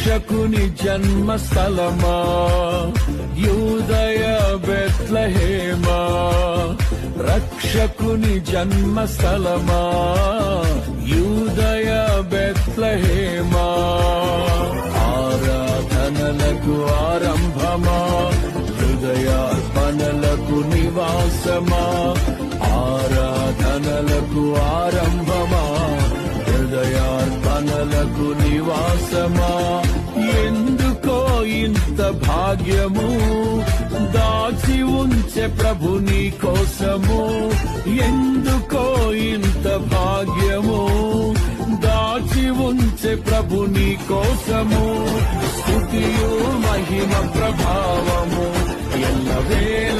రక్షకుని జన్మస్థలమా యూదయ బెత్లెహేమా, రక్షకుని జన్మస్థలమా యూదయ బెత్లెహేమా. ఆరాధనలకు ఆరంభమా, హృదయార్పణలకు నివాసమా, ఆరాధనలకు ఆరంభమా, హృదయార్పణలకు నివాసమా. ఎందుకో ఇంత భాగ్యము దాచి ఉంచే ప్రభు నీ కోసము, ఎందుకో ఇంత భాగ్యము దాచి ఉంచే ప్రభు నీ కోసము. స్తుతియు మహిమ ప్రభావము ఎల్లవేళ